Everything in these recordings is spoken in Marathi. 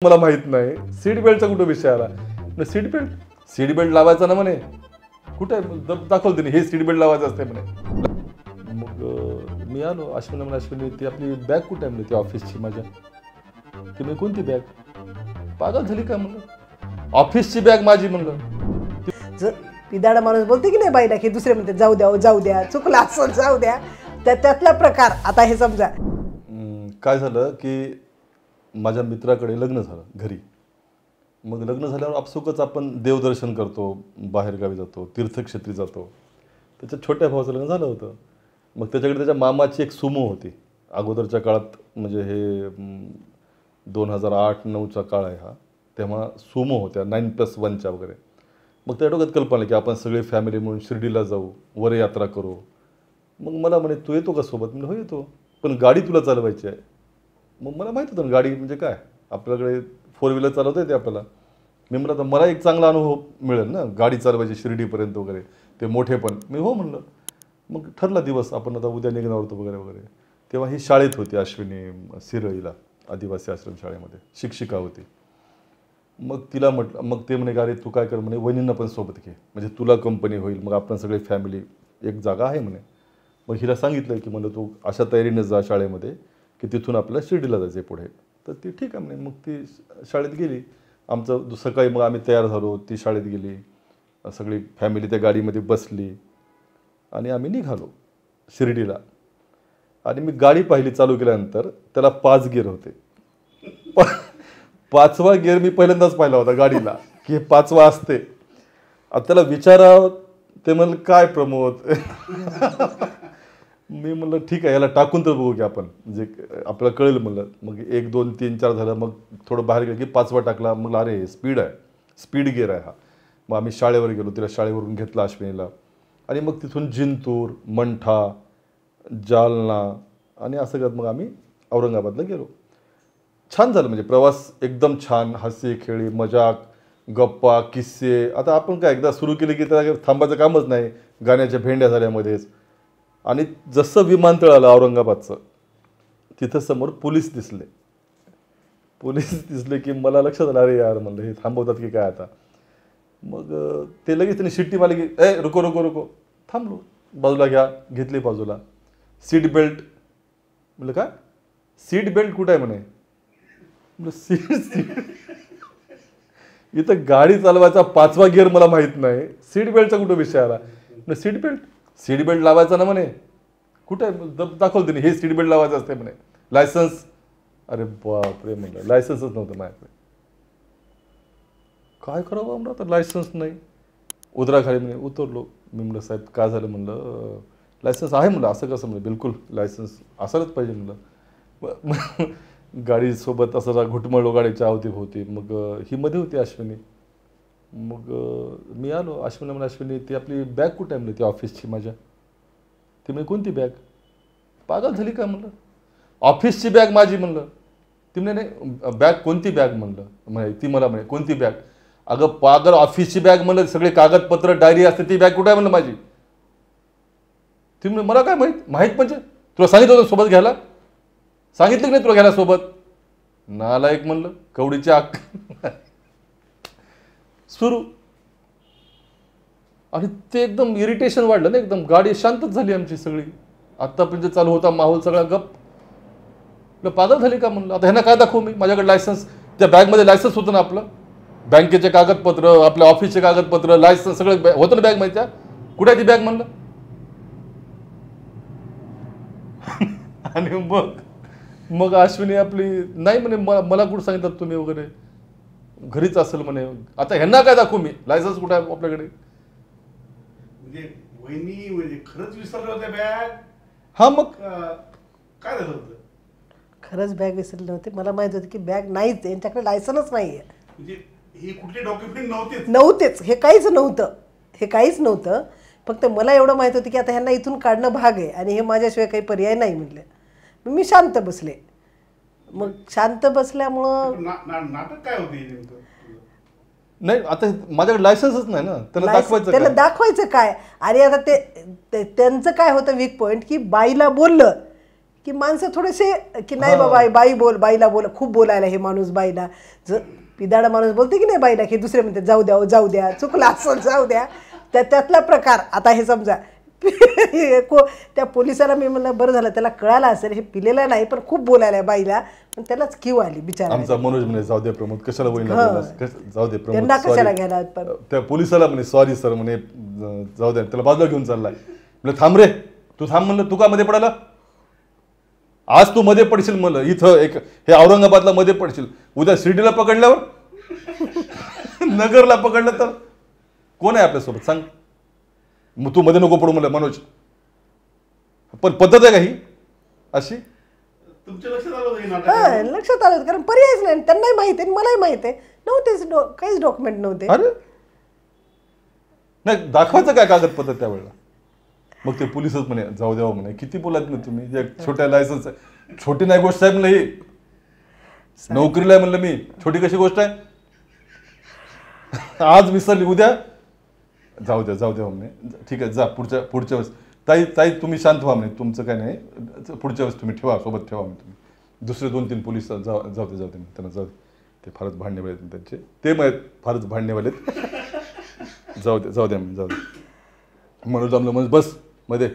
मला माहित नाही, सीट बेल्टचा कुठं विषय आला? सीट बेल्ट लावायचा ना म्हणे. कुठे दाखवलं तिने, हे सीट बेल्ट लावायचं असते म्हणे. मग मी आलो, अश्विनी म्हणा, अश्विनी ती आपली बॅग कुठे आहे म्हणे, ती ऑफिसची माझ्या. ती म्हणजे कोणती बॅग? पागल झाली का म्हणलं, ऑफिसची बॅग माझी म्हणलं. पिदाडा माणूस बोलते की नाही बाईला, की दुसरे म्हणते जाऊ द्या चुकला असं जाऊ द्या, त्यातला प्रकार. आता हे समजा काय झालं की माझ्या मित्राकडे लग्न झालं घरी. मग लग्न झाल्यावर आपसुकच आपण देवदर्शन करतो, बाहेरगावी जातो, तीर्थक्षेत्री जातो. त्याच्या छोट्या भावाचं लग्न झालं होतं. मग त्याच्याकडे त्याच्या मामाची एक सुमो होती अगोदरच्या काळात, म्हणजे हे 2008-9चा काळ आहे हा. तेव्हा सुमो होत्या 9+1च्या वगैरे. मग त्या डोक्यात कल्पना की आपण सगळे फॅमिली म्हणून शिर्डीला जाऊ, वर यात्रा करू. मग मला म्हणे तू येतो का सोबत? म्हणजे हो येतो, पण गाडी तुला चालवायची आहे. मग मला माहीत होतं ना गाडी म्हणजे काय, आपल्याकडे 4 व्हीलर चालवता येते आपल्याला. मी म्हणलं तर मला एक चांगला अनुभव मिळेल ना गाडी चालवायची शिर्डीपर्यंत वगैरे, ते मोठेपण. मी हो म्हणलं. मग ठरला दिवस, आपण आता उद्या निघणार होतो वगैरे वगैरे. तेव्हा ही शाळेत होती अश्विनी, सिरळीला आदिवासी आश्रम शाळेमध्ये शिक्षिका होती. मग तिला म्हटलं, मग ते म्हणे अरे तू काय कर म्हणे, वहिनींना पण सोबत घे, म्हणजे तुला कंपनी होईल, मग आपण सगळे फॅमिली, एक जागा आहे म्हणे. मग हिला सांगितलं की म्हणलं तू अशा तयारीने जा शाळेमध्ये की तिथून आपल्याला शिर्डीला जायचं आहे पुढे. तर ती ठीक आहे म्हणे. मग ती शाळेत गेली. आमचं सकाळी मग आम्ही तयार झालो, ती शाळेत गेली, सगळी फॅमिली त्या गाडीमध्ये बसली आणि आम्ही निघालो शिर्डीला. आणि मी गाडी पाहिली चालू केल्यानंतर त्याला 5 गिअर होते. 5वा गिअर मी पहिल्यांदाच पाहिला होता गाडीला, की हे 5वा असते. आता त्याला विचारावं, ते म्हणलं काय प्रमोद. मी म्हणलं ठीक आहे, याला टाकून तर बघू की आपण, म्हणजे आपल्याला कळेल म्हणलं. मग 1, 2, 3, 4 झालं. मग थोडं बाहेर गेलं की 5वा टाकला. मग अरे स्पीड आहे, स्पीड गिअर आहे हा. मग आम्ही शाळेवर गेलो, तिला शाळेवरून घेतला अश्विनीला. आणि मग तिथून जिंतूर, मंठा, जालना आणि असं करत मग आम्ही औरंगाबादला गेलो. छान झालं, म्हणजे प्रवास एकदम छान, हसी खेळी, मजाक, गप्पा, किस्से. आता आपण काय एकदा सुरू केली की त्याला थांबायचं कामच नाही, गाण्याच्या भेंड्या झाल्यामध्येच. आणि जसं विमानतळ आलं औरंगाबादचं, तिथं समोर पोलीस दिसले की मला लक्षात आलं, अरे यार म्हणलं हे थांबवतात की काय आता. मग ते लगेच त्यांनी शिट्टी मारली की ए रुको रुको रुको. थांबलो, बाजूला घ्या, घेतली बाजूला. सीट बेल्ट म्हणलं काय, सीट बेल्ट कुठं आहे म्हणे. सीट इथं गाडी चालवायचा 5वा गिअर मला माहित नाही, सीट बेल्टचा कुठं विषय आला? सीट बेल्ट लावायचा ना म्हणे. कुठे दाखवलं तिने, हे सीट बेल्ट लावायचं असते म्हणे. लायसन्स? अरे बापरे म्हणलं, लायसन्सच नव्हतं माझ्याकडे. काय करावं म्हणलं आता, लायसन्स नाही. उतराखाली म्हणे. उतरलो. मी म्हणलं साहेब काय झालं म्हणलं, लायसन्स आहे म्हणलं. असं कसं म्हणलं, बिलकुल लायसन्स असायलाच पाहिजे म्हणलं. गाडीसोबत असं घुटमळलो गाडीच्या अवतीभोवती. मग ही मध्ये होती अश्विनी. मग मी आलो, अश्विनी म्हणा, अश्विनी ती आपली बॅग कुठे आहे म्हणलं, ती ऑफिसची माझ्या. ती म्हणजे कोणती बॅग? पागल झाली का म्हणलं, ऑफिसची बॅग माझी म्हणलं. ती म्हणे नाही बॅग कोणती बॅग म्हणलं. म्हणे ती मला म्हणे कोणती बॅग? अगं पागल, ऑफिसची बॅग म्हणलं, सगळे कागदपत्र डायरी असते, ती बॅग कुठे आहे म्हणलं माझी. ती म्हणे मला काय माहीत म्हणजे तुला सांगितलं होतं सोबत घ्यायला, सांगितलं की नाही तुला घ्यायला सोबत. नालायक म्हणलं, कवडीची आक. सुरू. आणि ते एकदम इरिटेशन वाढलं ना, एकदम गाडी शांतच झाली आमची सगळी. आत्तापर्यंत चालू होता माहोल सगळा गप. पागल झाली का म्हणलं, आता ह्यांना काय दाखवू मी, माझ्याकडे लायसन्स, त्या बॅगमध्ये लायसन्स होतं ना आपलं, बँकेचे कागदपत्र, आपल्या ऑफिसचे कागदपत्र, लायसन्स सगळं होतं ना बॅग मध्ये. कुठे आहे ती बॅग म्हणलं. आणि मग अश्विनी आपली नाही म्हणे, मला कुठं सांगितलं तुम्ही वगैरे, घरीच असेल म्हणे. आता ह्यांना काय दाखवू मी, लायसन्स कुठे आहे आपल्याकडे. म्हणजे खरंच विसरले होते बॅग. हा मग काय झालं होतं, खरंच बॅग विसरले नव्हते. मला माहित होतं की बॅग नाहीच, यांच्याकडे लायसन्सच नाहीये. म्हणजे हे कुठले डॉक्युमेंट नव्हतेच, हे काहीच नव्हतं. फक्त मला एवढं माहित होतं की आता ह्यांना इथून काढणं भाग आहे आणि हे माझ्याशिवाय काही पर्याय नाही म्हणलं. मग मी शांत बसले. मग शांत बसल्यामुळं नाटक काय होते नाही, आता माझ्याकडे लायसन्सच नाही ना, त्याला दाखवायचं काय. आणि आता ते त्यांचं काय होतं वीक पॉईंट, की बाईला बोललं की माणसं थोडेसे की नाही बाबा बाई बोल, बाईला बोल, खूप बोलायला हे माणूस बाईला. पिदाडा माणूस बोलते की नाही बाईला, की दुसरे म्हणते जाऊ द्या जाऊ द्या, चुकला असं जाऊ द्या. त्यातला प्रकार आता हे समजा त्या पोलिसाला मी म्हणलं बरं झालं त्याला कळालं असेल हे पिलेलं नाही पण खूप बोलायला बाईला, पण त्यालाच किव आली बिचारा. आमचा मनोज म्हणे जाऊ दे प्रमोद कशाला वहिनीला बोललास, जाऊ दे प्रमोद त्यांना कशाला घ्यायला. त्या पोलिसाला म्हणे सॉरी सर म्हणे जाऊ दे, त्याला बाजूला घेऊन चाललाय. म्हणलं थांब रे तू थांब, म्हणलं तू का मध्ये पडाला, आज तू मध्ये पडशील, म्हणलं इथं एक हे औरंगाबादला मध्ये पडशील, उद्या शिर्डीला पकडल्यावर नगरला पकडलं तर कोण आहे आपल्यासोबत सांग. मग तू मध्ये नको पडू म्हणलं मनोज, पण पद्धत आहे का ही अशी. तुमच्या लक्षात आलं होतं हे नाटक? लक्षात आलं कारण पर्यायच नाही. त्यांनाही माहिती आहे मलाही माहिती आहे, नव्हतेच काहीच डॉक्युमेंट नव्हते. अरे नाही दाखवायचं काय कागदपत्र त्यावेळेला. मग ते पोलिसच म्हणे जाऊ द्यावं म्हणे, किती बोलात ना तुम्ही, एक छोट्या लायसन्स आहे, छोटी नाही गोष्ट आहे म्हणलं, ही नोकरीला आहे म्हणलं मी, छोटी कशी गोष्ट आहे. आज विसरली उद्या जाऊ द्या म्हणे, ठीक आहे जा पुढच्या वेळेस ताई तुम्ही शांत व्हा म्हणे, तुमचं काय नाही, पुढच्या वेळेस तुम्ही ठेवा सोबत ठेवा म्हणे तुम्ही. दुसरे 2-3 पोलीस जाऊ दे त्यांना जाऊ दे, ते फारच भांडणेवाले आहेत त्यांचे, ते माहीत फारच भांडणेवाले आहेत, जाऊ दे म्हणून जमलं म्हणजे बस मध्ये.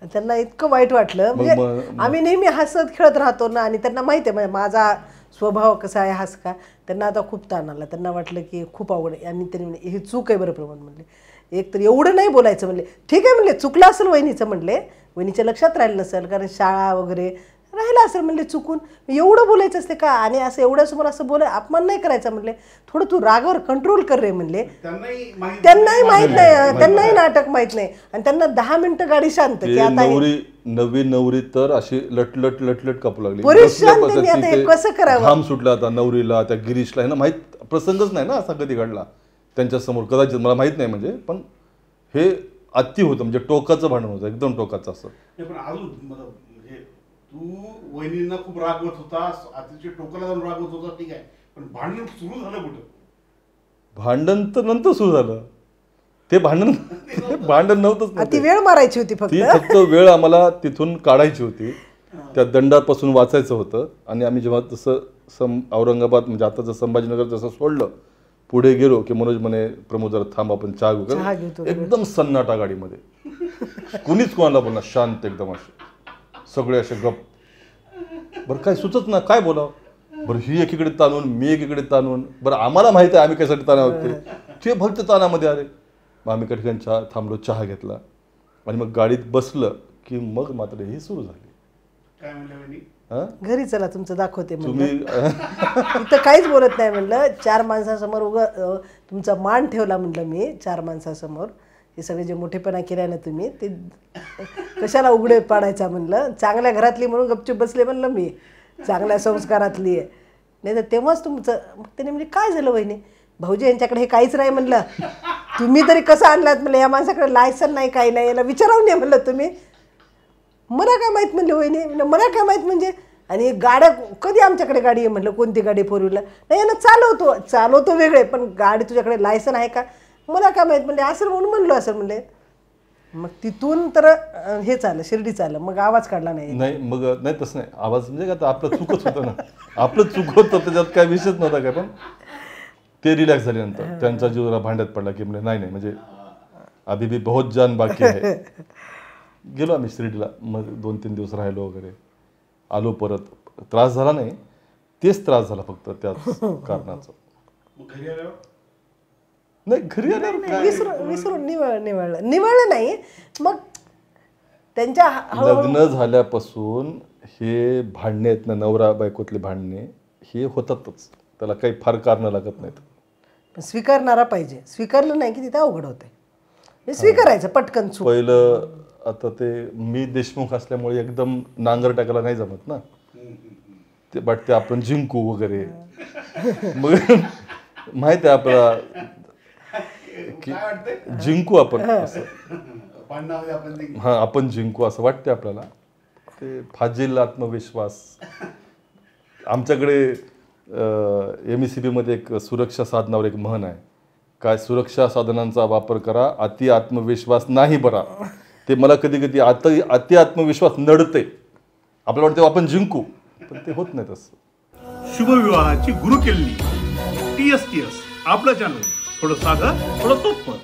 त्यांना इतकं वाईट वाटलं, म्हणजे आम्ही नेहमी हसत खेळत राहतो ना, आणि त्यांना माहिती आहे म्हणजे माझा स्वभाव कसा आहे हसका. त्यांना आता खूप ताण आला, त्यांना वाटलं की खूप आवड आहे, आणि त्यांनी म्हणले हे चूक आहे बरं प्रमाण, म्हणले एक तर एवढं नाही बोलायचं, म्हणले ठीक आहे म्हणले चुकलं असेल वहिनीचं, म्हणले वहिनीच्या लक्षात राहिलं नसेल कारण शाळा वगैरे राहिलं असेल, म्हणले चुकून एवढं बोलायचं असते का, आणि असं एवढ्यासमोर असं बोलाय अपमान नाही करायचा, म्हणले थोडं तू रागावर कंट्रोल कर रे, म्हणले. त्यांनाही माहित नाही, त्यांनाही नाटक माहित नाही, आणि त्यांना 10 मिनिटं गाडी शांत की आता नवी नवरी तर अशी लटलट कापू लागली, कसं करावं, घाम सुटला आता नवरीला, त्या गिरीशला, ना माहित प्रसंगच नाही ना असा कधी घडला त्यांच्या समोर, कदाचित मला माहित नाही म्हणजे, पण हे अति होतं म्हणजे टोकाचं भांडण होतं, एकदम टोकाचं असं. पण अजून म्हणजे तू वहिनींना खूप रागवत होता, अतिशय टोकाला जाऊन रागवत होता, ठीक आहे, पण भांडण सुरू झालं कुठं? भांडण तर नंतर सुरू झालं, ते भांडण नव्हतंच, ती वेळ मारायची होती फक्त वेळ आम्हाला तिथून काढायची होती, त्या दंडापासून वाचायचं होतं. आणि आम्ही जेव्हा तसं औरंगाबाद म्हणजे आता जसं संभाजीनगर जसं सोडलं, पुढे गेलो की मनोज म्हणे प्रमोद जरा थांब आपण चहा घेऊ, एकदम सन्नाटा गाडीमध्ये, कुणीच कोणाला बोलणार, शांत एकदम असे सगळे असे गप. बरं काय सुचत ना काय बोलावं, बरं ही एकीकडे ताणून मी एकीकडे ताणून, बरं आम्हाला माहिती आहे आम्ही कशासाठी ताणा होते, ते भक्त ताणामध्ये आले. मग आम्ही काही ठिकाणी थांबलो, चहा घेतला, आणि मग गाडीत बसलं की मग मात्र ही सुरू झाली. काय म्हणलं वहिनी? घरी चला तुमचं दाखवते म्हणलं, इथं काहीच बोलत नाही म्हणलं, 4 माणसांसमोर तुमचा मान ठेवला म्हणलं मी 4 माणसांसमोर, हे सगळे जे मोठेपणा केलाय ना तुम्ही ते कशाला उघडे पाडायचा म्हणलं, चांगल्या घरातली म्हणून गपचूप बसले म्हणलं मी, चांगल्या संस्कारातली आहे, नाही तर तेव्हाच तुमचं. मग त्याने म्हणजे काय झालं वहिनी, भाऊजी यांच्याकडे हे काहीच नाही म्हणलं, तुम्ही तरी कसं आणलात म्हणलं, या माणसाकडे लायसन नाही काही नाही, याला विचारावून या म्हणलं तुम्ही. मला काय माहीत म्हणले वहिनी, म्हणलं मला काय माहीत म्हणजे, आणि गाड्या कधी आमच्याकडे गाडी आहे म्हणलं, कोणती गाडी 4 व्हीलर नाही, यानं चालवतो वेगळे, पण गाडी तुझ्याकडे लायसन आहे का, मला काय माहीत म्हणले, असं म्हणून म्हणलो असं म्हणले. मग तिथून तर हे चाललं शिर्डी चाललं, मग आवाज काढला नाही. मग नाही तसं नाही, आवाज म्हणजे आता आपलं चुकच होतं ना, आपलं चूक होतं त्याच्यात काय विषयच नव्हता काय. पण ते रिलॅक्स झाल्यानंतर त्यांचा जीव जरा भांड्यात पडला की म्हणजे नाही म्हणजे अभी भी बहुत जान बाकी आहे. गेलो आम्ही शिर्डीला, मग 2-3 दिवस राहिलो वगैरे, आलो परत. त्रास झाला नाही, तेच त्रास झाला फक्त त्याच कारणाचं. घरी आल्यावर नाही, घरी आल्यावर विसरून निवळलं नाही. मग त्यांच्या लग्न झाल्यापासून हे भांडणे आहेत ना, नवरा बायकोतले भांडणे हे होतातच, त्याला काही फार कारण लागत नाहीत. स्वीकारणारा पाहिजे, स्वीकारलं नाही की तिथे अवघड होते. स्वीकारायचं पटकन. पहिलं आता ते मी देशमुख असल्यामुळे एकदम नांगर टाकायला नाही जमत ना, ते वाटते आपण जिंकू वगैरे. मग माहिती आहे आपल्याला जिंकू आपण असं, आपण जिंकू असं वाटते आपल्याला. ते फाजील आत्मविश्वास. आमच्याकडे MECB मध्ये एक सुरक्षा साधनावर एक म्हण आहे, काय सुरक्षा साधनांचा वापर करा, अति आत्मविश्वास नाही बरा. ते मला कधी कधी अति आत्मविश्वास नडते, आपल्याला वाटतं आपण जिंकू, पण ते होत नाही तसं. शुभविवाहाची गुरुकिल्ली TSTS आपलं चॅनल, थोडं साधं थोडं सोपं.